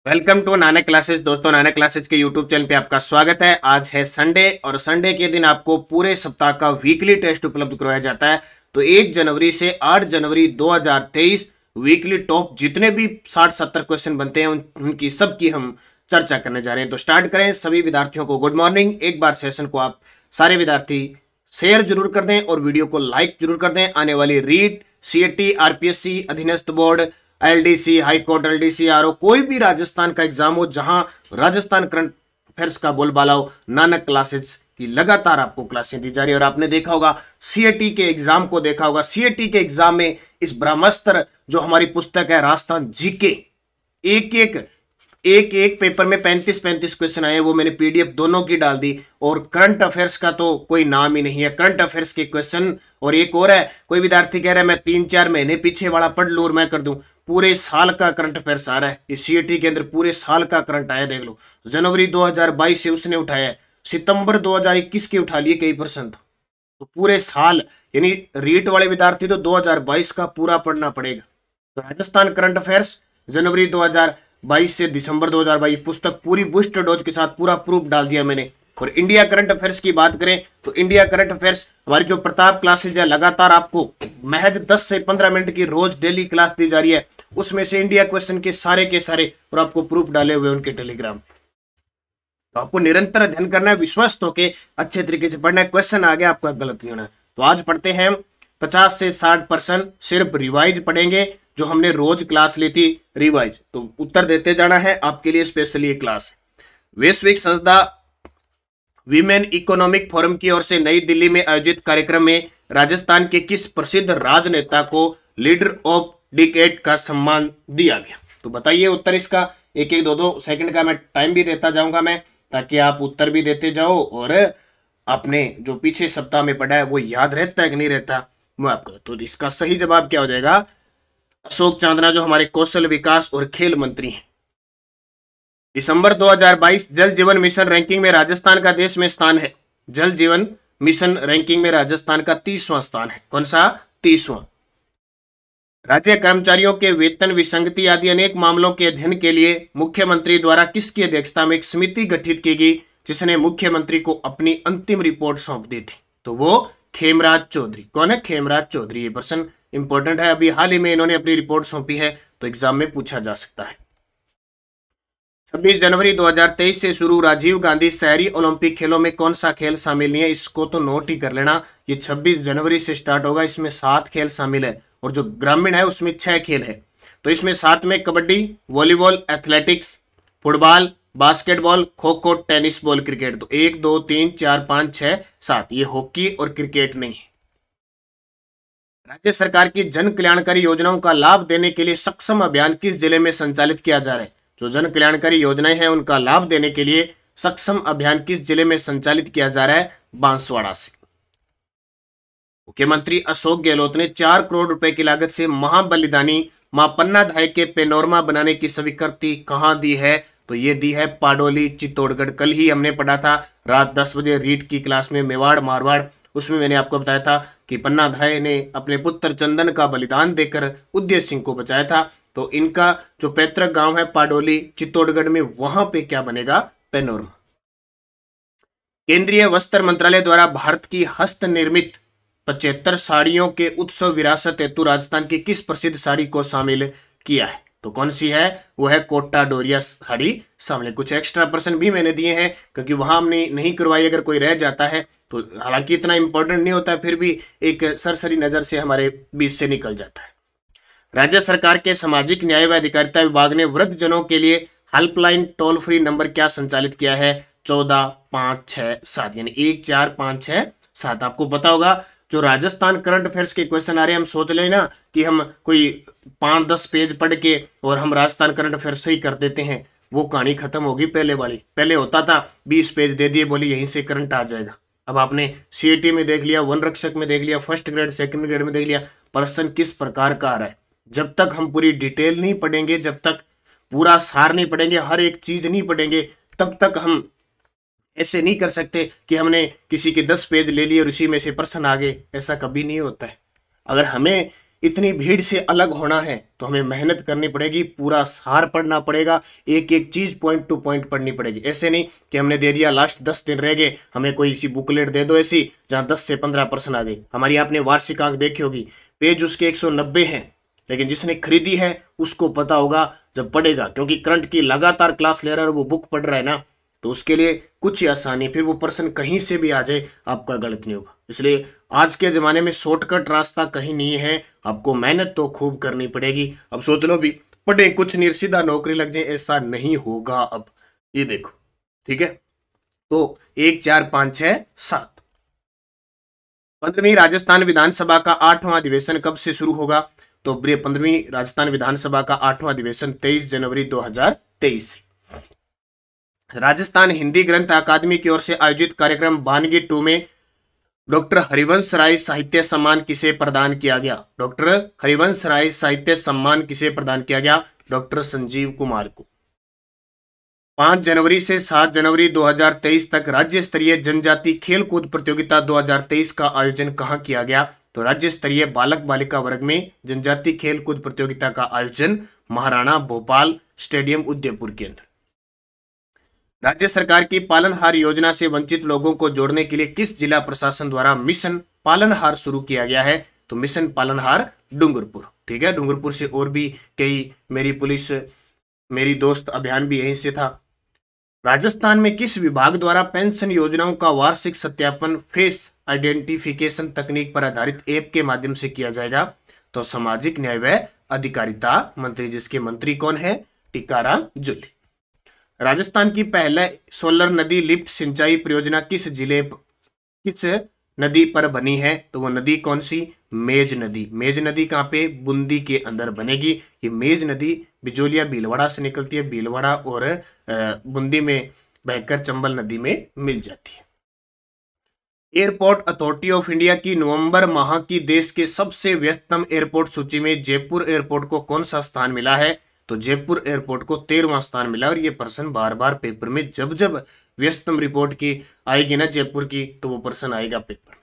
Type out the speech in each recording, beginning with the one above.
Welcome to Nanak classes. दोस्तों, Nanak classes के YouTube channel पे आपका स्वागत है। आज है संडे और संडे के दिन आपको पूरे सप्ताह का वीकली टेस्ट उपलब्ध करवाया जाता है। तो 1 जनवरी से 8 जनवरी 2023 वीकली टॉप जितने भी 60-70 क्वेश्चन बनते हैं उनकी सबकी हम चर्चा करने जा रहे हैं। तो स्टार्ट करें। सभी विद्यार्थियों को गुड मॉर्निंग। एक बार सेशन को आप सारे विद्यार्थी शेयर जरूर कर दें और वीडियो को लाइक जरूर कर दें। आने वाली रीट, सीएटी, आरपीएससी, अधीनस्थ board, LDC, high court, LDC, RO, कोई भी राजस्थान का एग्जाम हो, जहां राजस्थान करंट अफेयर्स का बोलबाला हो, नानक क्लासेस की लगातार आपको क्लासें दी जा रही है। और आपने देखा होगा सीएटी के एग्जाम को, देखा होगा सीएटी के एग्जाम में इस ब्रह्मास्त्र जो हमारी पुस्तक है राजस्थान जीके, एक पेपर में 35-35 क्वेश्चन आए। वो मैंने पीडीएफ दोनों की डाल दी। और करंट अफेयर्स का तो कोई नाम ही नहीं है। करंट अफेयर्स के क्वेश्चन, और एक और है, कोई विद्यार्थी कह रहा है मैं 3-4 महीने पीछे वाला पढ़ लूं और मैं कर दूं। पूरे साल का करंट अफेयर्स आ रहा है इस सीएटी के अंदर। पूरे साल का करंट आया, देख लो। जनवरी 2022 से उसने उठाया है, सितंबर 2021 के उठा लिए कई परसेंट। तो पूरे साल, यानी रीट वाले विद्यार्थी तो 2022 का पूरा पढ़ना पड़ेगा। तो राजस्थान करंट अफेयर्स जनवरी 2022 से दिसंबर 2022 पुस्तक पूरी बूस्टर डोज के साथ पूरा प्रूफ डाल दिया मैंने। और इंडिया करंट अफेयर्स की बात करें तो इंडिया करंट अफेयर्स हमारी जो प्रताप क्लासेज है, लगातार आपको महज 10 से 15 मिनट की रोज डेली क्लास दी जा रही है। उसमें से इंडिया क्वेश्चन के सारे और आपको प्रूफ डाले हुए उनके टेलीग्राम। तो आपको निरंतर अध्ययन करना है, विश्वस्त होकर अच्छे तरीके से पढ़ना है। क्वेश्चन आ गया, आपका गलत नहीं होना है। तो आज पढ़ते हैं 50 से 60% सिर्फ रिवाइज पढ़ेंगे, जो हमने रोज क्लास ली थी रिवाइज। तो उत्तर देते जाना है, आपके लिए स्पेशली ये क्लास है। वैश्विक संस्था वीमेन इकोनॉमिक फोरम की ओर से नई दिल्ली में आयोजित कार्यक्रम में राजस्थान के किस प्रसिद्ध राजनेता को लीडर ऑफ डिकेड का सम्मान दिया गया? तो बताइए उत्तर इसका। एक 2 सेकंड का मैं टाइम भी देता जाऊंगा मैं, ताकि आप उत्तर भी देते जाओ और आपने जो पीछे सप्ताह में पढ़ा है वो याद रहता है कि नहीं रहता वो आपको। तो इसका सही जवाब क्या हो जाएगा? अशोक चांदना, जो हमारे कौशल विकास और खेल मंत्री हैं। दिसंबर 2022 जल जीवन मिशन रैंकिंग में राजस्थान का देश में स्थान है। जल जीवन मिशन रैंकिंग में राजस्थान का 30वां स्थान है। कौन सा? 30वां। राज्य कर्मचारियों के वेतन, विसंगति आदि अनेक मामलों के अध्ययन के लिए मुख्यमंत्री द्वारा किसकी अध्यक्षता में एक समिति गठित की गई, जिसने मुख्यमंत्री को अपनी अंतिम रिपोर्ट सौंप दी थी? तो वो खेमराज चौधरी। कौन है? खेमराज चौधरी। ये पर्सन इंपॉर्टेंट है, अभी हाल ही में इन्होंने अपनी रिपोर्ट सौंपी है, तो एग्जाम में पूछा जा सकता है। 26 जनवरी 2023 से शुरू राजीव गांधी शहरी ओलंपिक खेलों में कौन सा खेल शामिल नहीं है? इसको तो नोट ही कर लेना। ये 26 जनवरी से स्टार्ट होगा। इसमें 7 खेल शामिल है और जो ग्रामीण है उसमें 6 खेल है। तो इसमें 7 में kabaddi, volleyball, athletics, football, basketball, kho kho, tennis ball, cricket. तो 1 2 3 4 5 6 7 ये हॉकी और क्रिकेट नहीं है। राज्य सरकार की जन कल्याणकारी योजनाओं का लाभ देने के लिए सक्षम अभियान किस जिले में संचालित किया जा रहा है? जो जन कल्याणकारी योजनाएं हैं उनका लाभ देने के लिए सक्षम अभियान किस जिले में संचालित किया जा रहा है? बांसवाड़ा से। मुख्यमंत्री अशोक गहलोत ने 4 करोड़ रुपए की लागत से महाबलिदानी मां पन्ना धाय के पेनोरमा बनाने की स्वीकृति कहां दी है? तो ये दी है पाडोली, चित्तौड़गढ़। कल ही हमने पढ़ा था रात 10 बजे रीट की क्लास में, मेवाड़ मारवाड़। उसमें मैंने आपको बताया था कि पन्ना धाय ने अपने पुत्र चंदन का बलिदान देकर उदय सिंह को बचाया था। तो इनका जो पैतृक गांव है पाडोली, चित्तौड़गढ़ में, वहां पे क्या बनेगा? पेनोरमा। केंद्रीय वस्त्र मंत्रालय द्वारा भारत की हस्त निर्मित 75 साड़ियों के उत्सव विरासत हेतु राजस्थान की किस प्रसिद्ध साड़ी को शामिल किया है? तो कौन सी है? वो है कोटा डोरिया साड़ी शामिल। कुछ एक्स्ट्रा % भी मैंने दिए हैं, क्योंकि वहां हमने नहीं करवाई। अगर कोई रह जाता है तो हालांकि इतना इंपॉर्टेंट नहीं होता है, फिर भी एक सरसरी नजर से हमारे बीच से निकल जाता है। राज्य सरकार के सामाजिक न्याय व अधिकारिता विभाग ने वृद्धजनों के लिए हेल्पलाइन टोल फ्री नंबर क्या संचालित किया है? 14 5 6 7, यानी 1 4 5 6 7। आपको पता होगा जो राजस्थान करंट अफेयर्स के क्वेश्चन आ रहे हैं, हम सोच लें ना कि हम कोई 5-10 पेज पढ़ के और हम राजस्थान करंट अफेयर्स सही कर देते हैं, वो कहानी खत्म होगी पहले वाली। पहले होता था 20 पेज दे दिए, बोली यहीं से करंट आ जाएगा। अब आपने सीएटी में देख लिया, वन रक्षक में देख लिया, फर्स्ट ग्रेड सेकंड ग्रेड में देख लिया, प्रश्न किस प्रकार का आ रहा है। जब तक हम पूरी डिटेल नहीं पढ़ेंगे, जब तक पूरा सार नहीं पढ़ेंगे, हर एक चीज नहीं पढ़ेंगे, तब तक हम ऐसे नहीं कर सकते कि हमने किसी के 10 पेज ले लिए और उसी में से प्रश्न आ गए। ऐसा कभी नहीं होता है। अगर हमें इतनी भीड़ से अलग होना है तो हमें मेहनत करनी पड़ेगी, पूरा सार पढ़ना पड़ेगा, एक एक चीज पॉइंट टू पॉइंट पढ़नी पड़ेगी। ऐसे नहीं कि हमने दे दिया लास्ट 10 दिन रह गए, हमें कोई सी बुकलेट दे दो ऐसी जहां 10 से 15 प्रश्न आ गए। हमारी आपने वार्षिक अंक देखी होगी, पेज उसके 190 हैं, लेकिन जिसने खरीदी है उसको पता होगा जब पढ़ेगा, क्योंकि करंट की लगातार क्लास ले रहा है और वो बुक पढ़ रहा है ना, तो उसके लिए कुछ ही आसानी, फिर वो प्रश्न कहीं से भी आ जाए आपका गलत नहीं होगा। इसलिए आज के जमाने में शॉर्टकट रास्ता कहीं नहीं है, आपको मेहनत तो खूब करनी पड़ेगी। अब सोच लो भी पढ़े कुछ नहीं सीधा नौकरी लग जाए, ऐसा नहीं होगा। अब ये देखो, ठीक है, तो 1 4 5 6 7 15वीं राजस्थान विधानसभा का 8वां अधिवेशन कब से शुरू होगा? तो 15वीं राजस्थान विधानसभा का 8वां अधिवेशन 23 जनवरी 2023 से। राजस्थान हिंदी ग्रंथ अकादमी की ओर से आयोजित कार्यक्रम वानगी 2 में डॉक्टर हरिवंश राय साहित्य सम्मान किसे प्रदान किया गया? डॉक्टर हरिवंश राय साहित्य सम्मान किसे प्रदान किया गया? डॉक्टर संजीव कुमार को। 5 जनवरी से 7 जनवरी 2023 तक राज्य स्तरीय जनजाति खेलकूद प्रतियोगिता 2023 का आयोजन कहां किया गया? तो राज्य स्तरीय बालक बालिका वर्ग में जनजाति खेलकूद प्रतियोगिता का आयोजन महाराणा भोपाल स्टेडियम उदयपुर के अंदर। राज्य सरकार की पालनहार योजना से वंचित लोगों को जोड़ने के लिए किस जिला प्रशासन द्वारा मिशन पालनहार शुरू किया गया है? तो मिशन पालनहार डूंगरपुर। ठीक है, डूंगरपुर से और भी कई मेरी पुलिस मेरी दोस्त अभियान भी यहीं से था। राजस्थान में किस विभाग द्वारा पेंशन योजनाओं का वार्षिक सत्यापन फेस आइडेंटिफिकेशन तकनीक पर आधारित ऐप के माध्यम से किया जाएगा? तो सामाजिक न्याय व अधिकारिता मंत्री, जिसके मंत्री कौन है? टीकाराम जूली। राजस्थान की पहले सोलर नदी लिफ्ट सिंचाई परियोजना किस नदी पर बनी है? तो वो नदी कौन सी? मेज नदी। मेज नदी कहाँ पे? बूंदी के अंदर बनेगी। ये मेज नदी बिजोलिया भीलवाड़ा से निकलती है, भीलवाड़ा और बूंदी में बहकर चंबल नदी में मिल जाती है। एयरपोर्ट अथॉरिटी ऑफ इंडिया की नवंबर माह की देश के सबसे व्यस्ततम एयरपोर्ट सूची में जयपुर एयरपोर्ट को कौन सा स्थान मिला है? तो जयपुर एयरपोर्ट को 13वां स्थान मिला। और ये प्रश्न बार बार पेपर में जब जब व्यस्ततम रिपोर्ट की आएगी ना जयपुर की, तो वो प्रश्न आएगा पेपर में।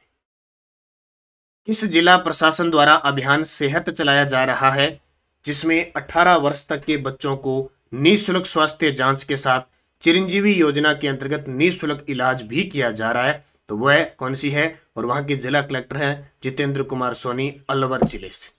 किस जिला प्रशासन द्वारा अभियान सेहत चलाया जा रहा है जिसमें 18 वर्ष तक के बच्चों को निःशुल्क स्वास्थ्य जांच के साथ चिरंजीवी योजना के अंतर्गत निःशुल्क इलाज भी किया जा रहा है? तो वह कौन सी है? और वहां के जिला कलेक्टर हैं जितेंद्र कुमार सोनी, अलवर जिले से।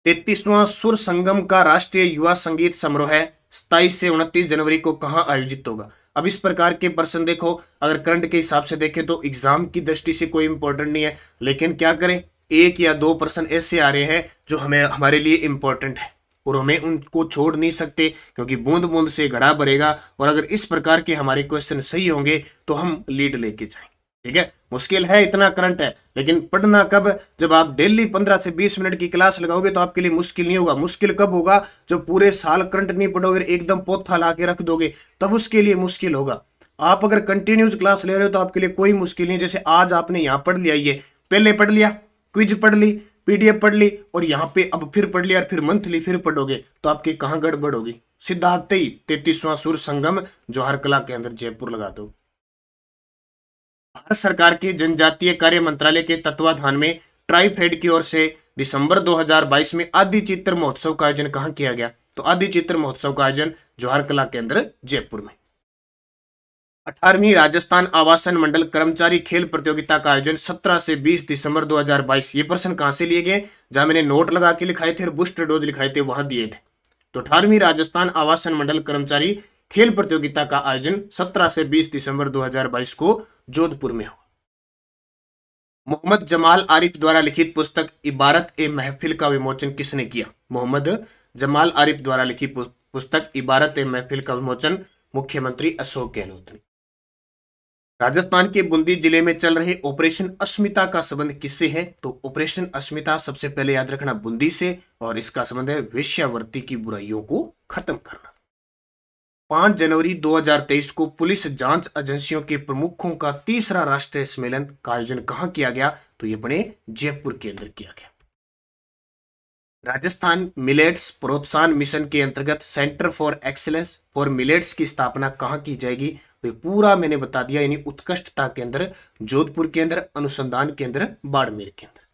33वां सुर संगम का राष्ट्रीय युवा संगीत समारोह है 27 से 29 जनवरी को कहां आयोजित होगा? अब इस प्रकार के प्रश्न देखो, अगर करंट के हिसाब से देखें तो एग्जाम की दृष्टि से कोई इंपॉर्टेंट नहीं है, लेकिन क्या करें, 1 या 2 प्रश्न ऐसे आ रहे हैं जो हमारे लिए इंपॉर्टेंट है और हमें उनको छोड़ नहीं सकते, क्योंकि बूंद बूंद से घड़ा भरेगा। और अगर इस प्रकार के हमारे क्वेश्चन सही होंगे तो हम लीड लेके जाएंगे। ठीक है, मुश्किल है, इतना करंट है, लेकिन पढ़ना कब? जब आप डेली 15 से 20 मिनट की क्लास लगाओगे तो आपके लिए मुश्किल नहीं होगा। मुश्किल कब होगा? जब पूरे साल करंट नहीं पढ़ोगे, एकदम पोथा ला के रख दोगे, तब उसके लिए मुश्किल होगा। आप अगर कंटिन्यूस क्लास ले रहे हो तो आपके लिए कोई मुश्किल नहीं। जैसे आज आपने यहाँ पढ़ लिया, ये पहले पढ़ लिया, क्विज पढ़ ली, पीडीएफ पढ़ ली, और यहाँ पे अब फिर पढ़ लिया और फिर मंथली फिर पढ़ोगे, तो आपकी कहाँ गड़बड़ होगी? सीधा आते ही 33वां सुर संगम जौहर कला के अंदर जयपुर लगा दो। भारत सरकार के जनजातीय कार्य मंत्रालय के तत्वाधान में ट्राइफेड की ओर से दिसंबर 2022 में आदि चित्र महोत्सव का आयोजन कहां किया गया? तो आदि चित्र महोत्सव का आयोजन जौहर कला के अंदर जयपुर में। 18वीं राजस्थान आवासन मंडल कर्मचारी खेल प्रतियोगिता का आयोजन 17 से 20 दिसंबर 2022। ये प्रश्न कहां से लिए गए? जहां मैंने नोट लगा के लिखाए थे और बूस्टर डोज लिखाए थे वहां दिए थे। तो 18वीं राजस्थान आवासन मंडल कर्मचारी खेल प्रतियोगिता का आयोजन 17 से 20 दिसंबर 2022 को जोधपुर में हुआ। मोहम्मद जमाल आरिफ द्वारा लिखित पुस्तक इबारत ए महफिल का विमोचन किसने किया? मोहम्मद जमाल आरिफ द्वारा लिखित पुस्तक इबारत ए महफिल का विमोचन मुख्यमंत्री अशोक गहलोत ने। राजस्थान के बूंदी जिले में चल रहे ऑपरेशन अस्मिता का संबंध किससे है? तो ऑपरेशन अस्मिता सबसे पहले याद रखना बूंदी से, और इसका संबंध है वेश्यावृत्ति की बुराइयों को खत्म करना। 5 जनवरी 2023 को पुलिस जांच एजेंसियों के प्रमुखों का 3रा राष्ट्रीय सम्मेलन का आयोजन कहां किया गया? तो ये अपने जयपुर के अंदर किया गया। राजस्थान मिलेट्स प्रोत्साहन मिशन के अंतर्गत centre for excellence for millets की स्थापना कहां की जाएगी? तो पूरा मैंने बता दिया, यानी उत्कृष्टता के अंदर जोधपुर के अंदर, अनुसंधान के अंदर बाड़मेर के अंदर।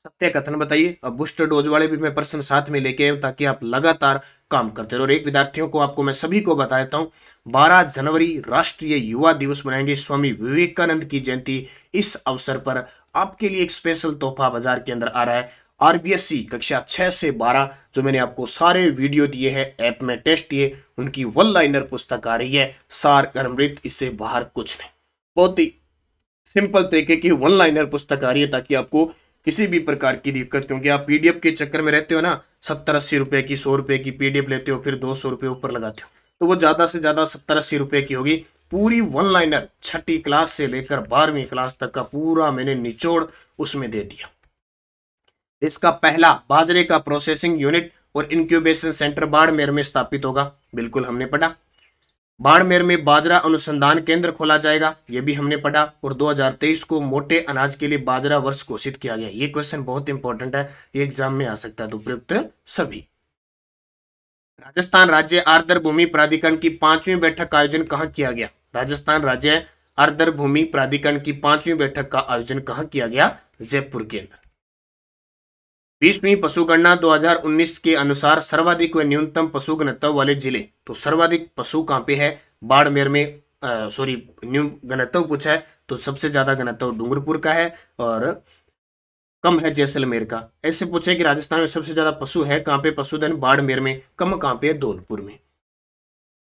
सत्य कथन बताइए। अब बूस्टर डोज वाले भी मैं प्रश्न साथ में लेके आऊं ताकि आप लगातार काम करते रहो। और एक विद्यार्थियों को आपको मैं सभी को बता देता हूं, 12 जनवरी राष्ट्रीय युवा दिवस मनाएंगे, स्वामी विवेकानंद की जयंती। इस अवसर पर आपके लिए एक स्पेशल तोहफा बाजार के अंदर आ रहा है। आरबीएससी कक्षा 6 से 12 जो मैंने आपको सारे वीडियो दिए हैं, ऐप में टेस्ट दिए, उनकी वन लाइनर पुस्तक आ रही है, सार अमृत, इससे बाहर कुछ नहीं। बहुत ही सिंपल तरीके की वन लाइनर पुस्तक आ रही है ताकि आपको किसी भी प्रकार की दिक्कत, क्योंकि आप पीडीएफ के चक्कर में रहते हो ना, 70-80 रुपए की, 100 रुपए की पीडीएफ लेते हो, फिर 200 रुपए ऊपर लगाते हो, तो वो ज्यादा से ज्यादा 70-80 रुपए की होगी। पूरी वन लाइनर 6ठी क्लास से लेकर 12वीं क्लास तक का पूरा मैंने निचोड़ उसमें दे दिया। इसका पहला बाजरे का प्रोसेसिंग यूनिट और इंक्यूबेशन सेंटर बाड़मेर में स्थापित होगा, बिल्कुल हमने पढ़ा। बाड़मेर में बाजरा अनुसंधान केंद्र खोला जाएगा, यह भी हमने पढ़ा। और 2023 को मोटे अनाज के लिए बाजरा वर्ष घोषित किया गया। ये क्वेश्चन बहुत इंपॉर्टेंट है, ये एग्जाम में आ सकता है, तो उपयुक्त सभी। राजस्थान राज्य आर्द्र भूमि प्राधिकरण की 5वीं बैठक का आयोजन कहां किया गया? राजस्थान राज्य आर्द्र भूमि प्राधिकरण की 5वीं बैठक का आयोजन कहां किया गया? जयपुर के अंदर। 20वीं पशुगणना 2019 के अनुसार सर्वाधिक व न्यूनतम पशु घनत्व वाले जिले, तो सर्वाधिक पशु कहां पे है? बाड़मेर में, न्यून घनत्व पूछा है तो सबसे ज्यादा घनत्व डूंगरपुर का है और कम है जैसलमेर का। ऐसे पूछे कि राजस्थान में सबसे ज्यादा पशु है कहां पे? पशुधन बाड़मेर में, कम कहां पे है? धौलपुर में।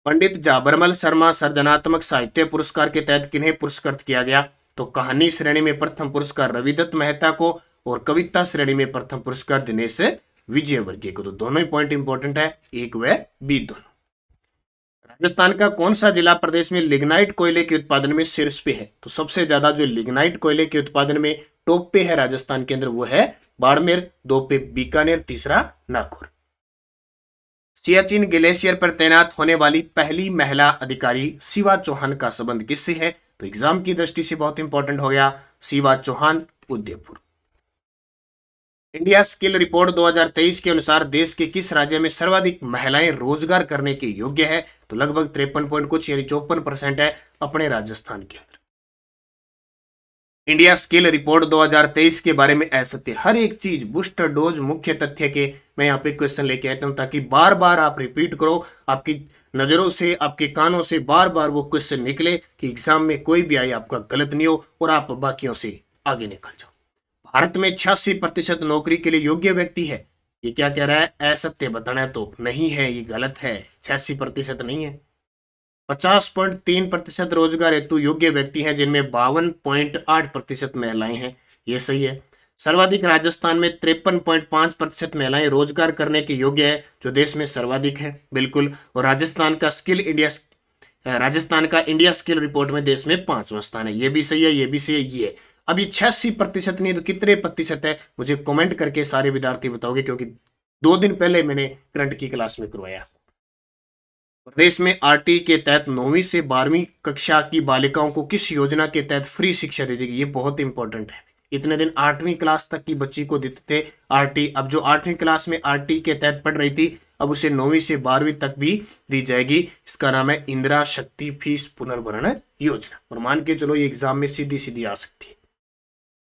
पंडित जाबरमल शर्मा सर्जनात्मक साहित्य पुरस्कार के तहत किन्हें पुरस्कृत किया गया? तो कहानी श्रेणी में प्रथम पुरस्कार रविदत्त मेहता को और कविता श्रेणी में प्रथम पुरस्कार दिनेश विजयवर्गीय को। तो दोनों ही पॉइंट इंपॉर्टेंट है, एक व बी दोनों। राजस्थान का कौन सा जिला प्रदेश में लिग्नाइट कोयले के उत्पादन में शीर्ष पे है? तो सबसे ज्यादा जो लिग्नाइट कोयले के उत्पादन में टॉप पे है राजस्थान के अंदर वो है बाड़मेर, 2 पे बीकानेर, तीसरा नागौर। सियाचिन ग्लेशियर पर तैनात होने वाली पहली महिला अधिकारी शिवा चौहान का संबंध किससे है? तो एग्जाम की दृष्टि से बहुत इंपॉर्टेंट हो गया, Shiva Chauhan Udaipur. India skill report 2023 के अनुसार देश के किस राज्य में सर्वाधिक महिलाएं रोजगार करने के योग्य है? तो लगभग 53 पॉइंट कुछ यानी 54% है अपने राजस्थान के अंदर। इंडिया स्किल रिपोर्ट 2023 के बारे में असत्य, हर एक चीज बूस्टर डोज मुख्य तथ्य के मैं यहाँ पे क्वेश्चन लेके आता हूं ताकि बार बार आप रिपीट करो, आपकी नजरों से, आपके कानों से बार बार वो क्वेश्चन निकले कि एग्जाम में कोई भी आए आपका गलत नहीं हो और आप बाकियों से आगे निकल जाओ। भारत में 86% नौकरी के लिए योग्य व्यक्ति है, ये क्या कह रहा है? असत्य बताना है तो नहीं है, ये गलत है, 86% नहीं है। 50.3% रोजगार हेतु योग्य व्यक्ति हैं जिनमें 52.8% महिलाएं हैं, ये सही है। सर्वाधिक राजस्थान में 53.5% महिलाएं रोजगार करने के योग्य है, जो देश में सर्वाधिक है, बिल्कुल। और राजस्थान का इंडिया स्किल रिपोर्ट में देश में 5वां स्थान है, ये भी सही है, ये भी सही है, ये है। अभी 86% नहीं तो कितने प्रतिशत है मुझे कमेंट करके सारे विद्यार्थी बताओगे, क्योंकि 2 दिन पहले मैंने करंट की क्लास में करवाया। प्रदेश में आरटी के तहत 9वीं से 12वीं कक्षा की बालिकाओं को किस योजना के तहत फ्री शिक्षा दी जाएगी? ये बहुत इंपॉर्टेंट है। इतने दिन 8वीं क्लास तक की बच्ची को देते थे आरटी, अब जो 8वीं क्लास में आरटी के तहत पढ़ रही थी अब उसे 9वीं से 12वीं तक भी दी जाएगी। इसका नाम है इंदिरा शक्ति फीस पुनर्भरण योजना। और मान के चलो ये एग्जाम में सीधी सीधी आ सकती है।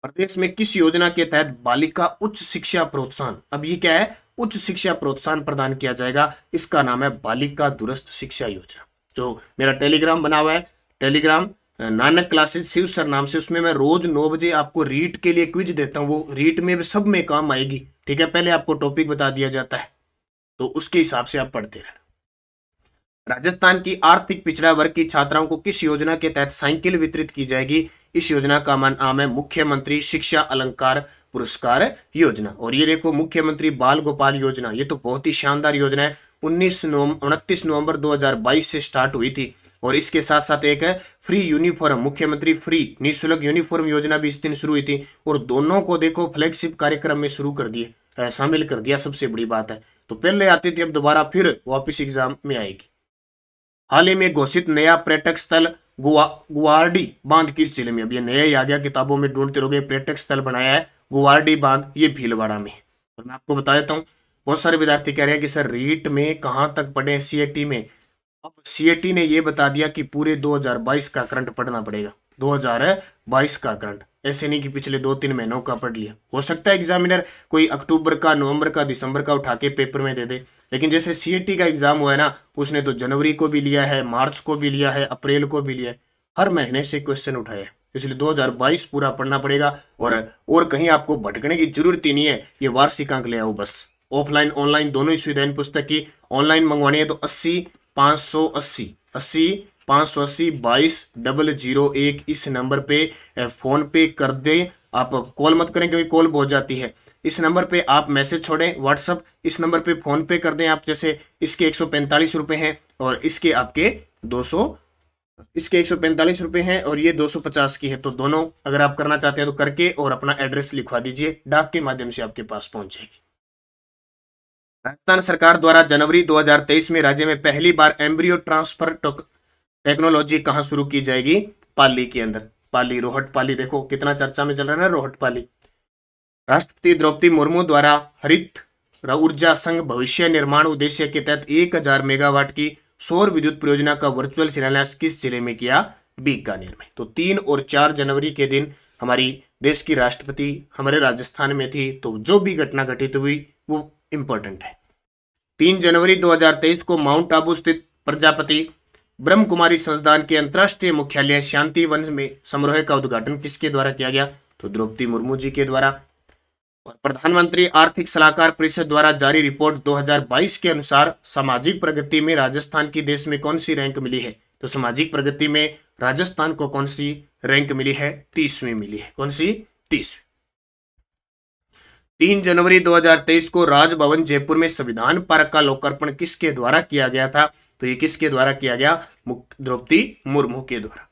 प्रदेश में किस योजना के तहत बालिका उच्च शिक्षा प्रोत्साहन, अब ये क्या है? उच्च शिक्षा प्रोत्साहन प्रदान किया जाएगा, इसका नाम है बालिका दूरस्थ शिक्षा योजना। जो मेरा टेलीग्राम बना हुआ है, Telegram Nanak classes Shiv sir नाम से, उसमें मैं रोज 9 बजे आपको रीट के लिए क्विज देता हूँ, वो रीट में सब में काम आएगी, ठीक है। पहले आपको टॉपिक बता दिया जाता है तो उसके हिसाब से आप पढ़ते रहना। राजस्थान की आर्थिक पिछड़ा वर्ग की छात्राओं को किस योजना के तहत साइकिल वितरित की जाएगी? इस योजना का नाम है मुख्यमंत्री शिक्षा अलंकार पुरस्कार योजना। और ये देखो मुख्यमंत्री बाल गोपाल योजना, ये तो बहुत ही शानदार योजना है। 29 नवंबर 2022 से स्टार्ट हुई थी। और इसके साथ साथ एक है फ्री यूनिफॉर्म, मुख्यमंत्री फ्री निःशुल्क यूनिफॉर्म योजना भी इस दिन शुरू हुई थी। और दोनों को देखो फ्लैगशिप कार्यक्रम में शुरू कर दिए, शामिल कर दिया, सबसे बड़ी बात है। तो पहले आती थी, अब दोबारा फिर वापिस एग्जाम में आएगी। हाल ही में घोषित नया पर्यटक स्थल गुवाहाटी बांध किस जिले में? अब ये नया ही आ गया, किताबों में ढूंढते रहोगे। पर्यटक स्थल बनाया है गुवाहाटी बांध, ये भीलवाड़ा में। और मैं आपको बता देता हूँ, बहुत सारे विद्यार्थी कह रहे हैं कि सर रीट में कहाँ तक पढ़े, सीएटी में। अब सीएटी ने ये बता दिया कि पूरे 2022 का करंट पढ़ना पड़ेगा, 2022 का करंट। ऐसे नहीं कि पिछले 2-3 महीनों का पढ़ लिया। हो सकता है एग्जामिनर कोई अक्टूबर का, नवंबर का, दिसंबर का उठा के पेपर में दे दे, लेकिन जैसे सीईटी का एग्जाम हुआ है ना, उसने तो जनवरी को भी लिया है, मार्च को भी लिया है, अप्रैल को भी लिया है, हर महीने से क्वेश्चन उठाए, इसलिए 2022 पूरा पढ़ना पड़ेगा। और कहीं आपको भटकने की जरूरत ही नहीं है, ये वार्षिक अंक ले आओ बस। ऑफलाइन ऑनलाइन दोनों ही सुविधाएं पुस्तक की ऑनलाइन मंगवानी है तो 80 580 इस नंबर पे फोन पे कर दें। आप कॉल मत करें क्योंकि कॉल बहुत जाती है। इस नंबर पे आप मैसेज छोड़ें व्हाट्सअप, इस नंबर पे फोन पे कर दें आप। जैसे इसके 145 रुपये हैं और इसके आपके 145 रुपये हैं और ये 250 की है, तो दोनों अगर आप करना चाहते हैं तो करके और अपना एड्रेस लिखवा दीजिए, डाक के माध्यम से आपके पास पहुंच जाएगी। राजस्थान सरकार द्वारा जनवरी 2023 में राज्य में पहली बार एम्ब्रियो ट्रांसफर टेक्नोलॉजी कहां शुरू की जाएगी? पाली के अंदर। पाली, रोहट पाली, देखो कितना चर्चा में चल रहा है ना रोहट पाली। राष्ट्रपति द्रौपदी मुर्मू द्वारा हरित ऊर्जा संघ भविष्य निर्माण उद्देश्य के तहत 1000 मेगावाट की सौर विद्युत परियोजना का वर्चुअल शिलान्यास किस जिले में किया? बीकानेर में। तो 3 और 4 जनवरी के दिन हमारी देश की राष्ट्रपति हमारे राजस्थान में थी, तो जो भी घटना घटित हुई वो इंपॉर्टेंट है। 3 जनवरी 2023 को माउंट आबू स्थित प्रजापति ब्रह्म कुमारी संस्थान के अंतर्राष्ट्रीय मुख्यालय शांति वन में समारोह का उद्घाटन किसके द्वारा किया गया? तो द्रौपदी मुर्मू जी के द्वारा। और प्रधानमंत्री आर्थिक सलाहकार परिषद द्वारा जारी रिपोर्ट 2022 के अनुसार सामाजिक प्रगति में राजस्थान की देश में कौन सी रैंक मिली है? तो सामाजिक प्रगति में राजस्थान को कौन सी रैंक मिली है? 30वीं मिली है। कौन सी? 30वीं। 3 जनवरी 2023 को राजभवन जयपुर में संविधान पार्क का लोकार्पण किसके द्वारा किया गया था? तो ये किसके द्वारा किया गया? द्रौपदी मुर्मू के द्वारा।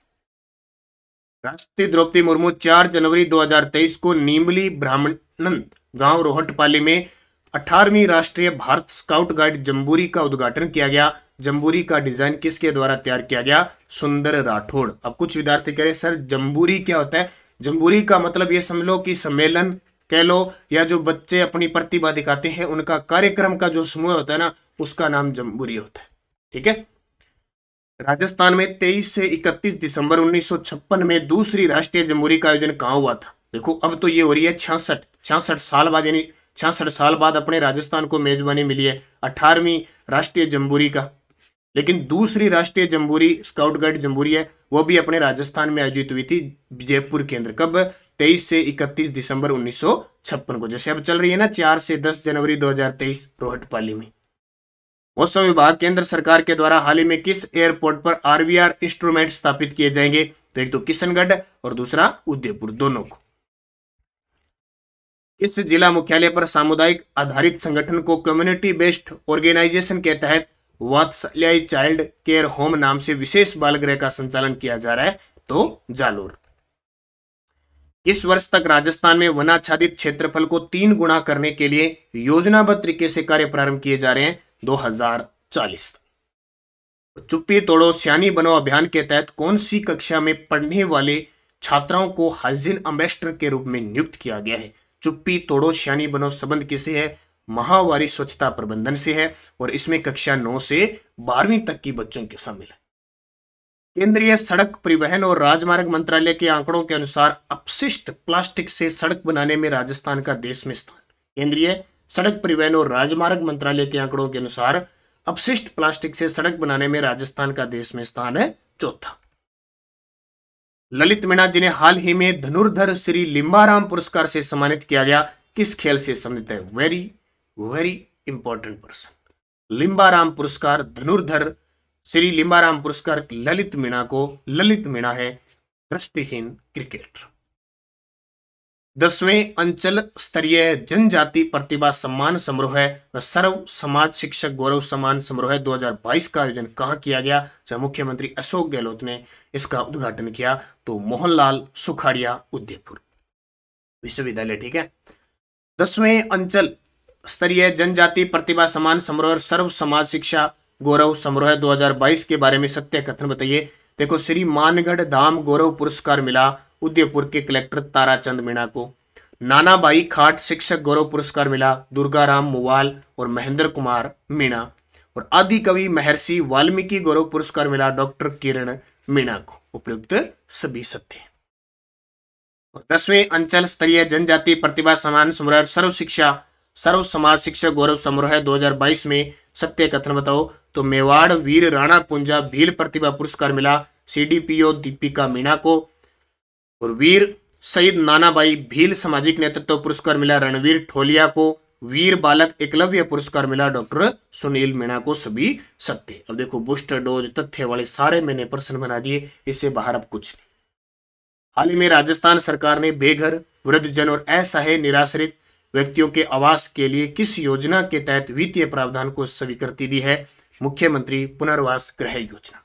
राष्ट्रपति द्रौपदी मुर्मू 4 जनवरी 2023 को नीमली ब्राह्मणन गांव रोहटपाली में 18वीं राष्ट्रीय भारत स्काउट गाइड जम्बूरी का उद्घाटन किया गया। जम्बूरी का डिजाइन किसके द्वारा तैयार किया गया? सुंदर राठौड़। अब कुछ विद्यार्थी कह रहे सर जम्बूरी क्या होता है? जम्बूरी का मतलब ये समझ लो कि सम्मेलन कह लो, या जो बच्चे अपनी प्रतिभा दिखाते हैं उनका कार्यक्रम का जो समूह होता है ना, उसका नाम जम्बूरी होता है। ठीक है। राजस्थान में 23 से 31 दिसंबर 1956 में दूसरी राष्ट्रीय जम्बूरी का आयोजन कहां हुआ था? देखो अब तो ये हो रही है 66 साल बाद, यानी 66 साल बाद अपने राजस्थान को मेजबानी मिली है 18वीं राष्ट्रीय जम्बूरी का। लेकिन दूसरी राष्ट्रीय जम्बूरी स्काउट गाइड जम्बूरी है, वो भी अपने राजस्थान में आयोजित हुई थी जयपुर के अंदर। कब? 23 से 31 दिसंबर 1956 को। जैसे अब चल रही है ना 4 से 10 जनवरी 2023 रोहटपाली में। मौसम विभाग केंद्र सरकार के द्वारा हाल ही में किस एयरपोर्ट पर आरवीआर इंस्ट्रूमेंट स्थापित किए जाएंगे? तो एक तो किशनगढ़ और दूसरा उदयपुर, दोनों को। इस जिला मुख्यालय पर सामुदायिक आधारित संगठन को कम्युनिटी बेस्ड ऑर्गेनाइजेशन के तहत वात्सल्य चाइल्ड केयर होम नाम से विशेष बाल गृह का संचालन किया जा रहा है? तो जालोर। इस वर्ष तक राजस्थान में वनाच्छादित क्षेत्रफल को 3 गुना करने के लिए योजनाबद्ध तरीके से कार्य प्रारंभ किए जा रहे हैं 2040 तक। चुप्पी तोड़ो सियानी बनो अभियान के तहत कौन सी कक्षा में पढ़ने वाले छात्राओं को हाइजीन एम्बेसडर के रूप में नियुक्त किया गया है? चुप्पी तोड़ो सियानी बनो संबंध किसे है? महावारी स्वच्छता प्रबंधन से है और इसमें कक्षा 9 से 12वीं तक की बच्चों के शामिल है। केंद्रीय सड़क परिवहन और राजमार्ग मंत्रालय के आंकड़ों के अनुसार अपशिष्ट प्लास्टिक से सड़क बनाने में राजस्थान का देश में स्थान। केंद्रीय सड़क परिवहन और राजमार्ग मंत्रालय के आंकड़ों के अनुसार अपशिष्ट प्लास्टिक से सड़क बनाने में राजस्थान का देश में स्थान है 4था। ललित मीणा जिन्हें हाल ही में धनुर्धर श्री लिम्बाराम पुरस्कार से सम्मानित किया गया, किस खेल से सम्मानित है? Very very important person. Limbaram पुरस्कार, धनुर्धर श्री लिम्बाराम पुरस्कार ललित मीणा को। ललित मीणा है दृष्टिहीन क्रिकेटर। 10वें अंचल स्तरीय जनजाति प्रतिभा सम्मान समारोह व सर्व समाज शिक्षक गौरव सम्मान समारोह 2022 का आयोजन कहां किया गया? जहां मुख्यमंत्री अशोक गहलोत ने इसका उद्घाटन किया, तो मोहनलाल सुखाड़िया उदयपुर विश्वविद्यालय। ठीक है। 10वें अंचल स्तरीय जनजाति प्रतिभा सम्मान समारोह और सर्व समाज शिक्षा गौरव समारोह 2022 के बारे में सत्य कथन बताइए। देखो श्री मानगढ़ धाम गौरव पुरस्कार मिला उदयपुर के कलेक्टर ताराचंद मीणा को। नानाबाई खाट शिक्षक गौरव पुरस्कार मिला दुर्गाराम मुवाल और महेंद्र कुमार मीणा। और आदि कवि महर्षि वाल्मीकि गौरव पुरस्कार मिला डॉक्टर किरण मीणा को। उपयुक्त सभी सत्य। 10वें अंचल स्तरीय जनजाति प्रतिभा सम्मान समारोह सर्व समाज शिक्षा गौरव समारोह 2022 में सत्य कथन बताओ। तो मेवाड़ वीर राणा पुंजा भील प्रतिभा पुरस्कार मिला सीडीपीओ दीपिका मीणा को, और वीर शहीद नानाभाई भील सामाजिक नेतृत्व पुरस्कार मिला रणवीर ठोलिया को, वीर बालक एकलव्य पुरस्कार मिला डॉक्टर सुनील मीणा को। सभी सत्य। अब देखो बूस्टर डोज तथ्य वाले सारे मैंने प्रश्न बना दिए, इससे बाहर अब कुछ नहीं। हाल ही में राजस्थान सरकार ने बेघर, वृद्धजन और असहाय निराश्रित व्यक्तियों के आवास के लिए किस योजना के तहत वित्तीय प्रावधान को स्वीकृति दी है? मुख्यमंत्री पुनर्वास गृह योजना।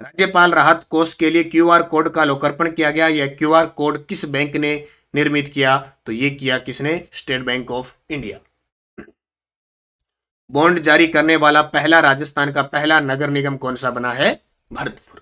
राज्यपाल राहत कोष के लिए क्यूआर कोड का लोकार्पण किया गया। यह क्यूआर कोड किस बैंक ने निर्मित किया? तो ये किया किसने? State bank of India. Bond जारी करने वाला पहला राजस्थान का पहला नगर निगम कौन सा बना है? भरतपुर।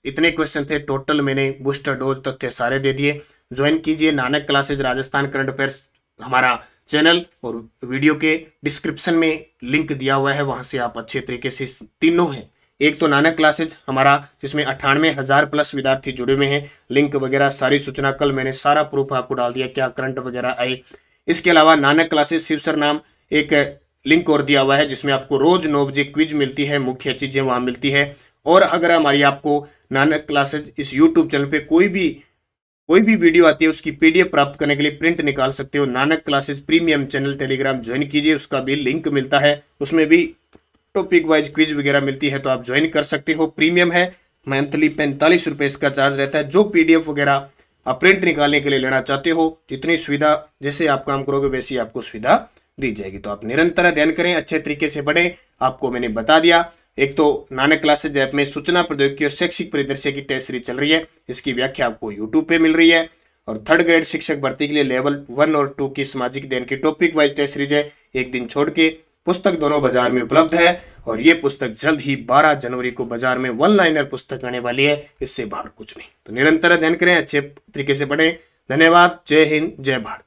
इतने क्वेश्चन थे टोटल, मैंने बूस्टर डोज तथ्य सारे दे दिए। ज्वाइन कीजिए Nanak classes Rajasthan current affairs हमारा चैनल, और वीडियो के डिस्क्रिप्शन में लिंक दिया हुआ है, वहां से आप अच्छे तरीके से तीनों हैं। एक तो नानक क्लासेज हमारा जिसमें 98,000 प्लस विद्यार्थी जुड़े हुए हैं, लिंक वगैरह सारी सूचना कल मैंने सारा प्रूफ आपको डाल दिया क्या करंट वगैरह आए। इसके अलावा नानक क्लासेज शिवसर नाम एक लिंक और दिया हुआ है जिसमें आपको रोज 9 बजे क्विज मिलती है, मुख्य चीजें वहां मिलती है। और अगर हमारी आपको नानक क्लासेज इस यूट्यूब चैनल पे कोई भी वीडियो आती है उसकी पीडीएफ प्राप्त करने के लिए प्रिंट निकाल सकते हो। Nanak classes premium channel Telegram join कीजिए, उसका भी लिंक मिलता है, उसमें भी टॉपिक वाइज क्विज वगैरह मिलती है, तो आप ज्वाइन कर सकते हो। प्रीमियम है, मंथली 45 रुपए इसका चार्ज रहता है। जो पीडीएफ वगैरह आप प्रिंट निकालने के लिए लेना चाहते हो, जितनी सुविधा जैसे आप काम करोगे वैसी आपको सुविधा दी जाएगी। तो आप निरंतर अध्ययन करें, अच्छे तरीके से पढ़ें। आपको मैंने बता दिया, एक तो नानक क्लासेज ऐप में सूचना प्रौद्योगिकी और शैक्षिक परिदृश्य की टेस्ट सीरीज चल रही है, इसकी व्याख्या आपको यूट्यूब पे मिल रही है। और 3rd ग्रेड शिक्षक भर्ती के लिए लेवल 1 और 2 की सामाजिक अध्ययन की टॉपिक वाइज टेस्ट सीरीज है, एक दिन छोड़ के। पुस्तक दोनों बाजार में उपलब्ध है, और ये पुस्तक जल्द ही 12 जनवरी को बाजार में 1 लाइनर पुस्तक आने वाली है, इससे बाहर कुछ नहीं। तो निरंतर अध्ययन करें, अच्छे तरीके से पढ़ें। धन्यवाद। जय हिंद, जय भारत।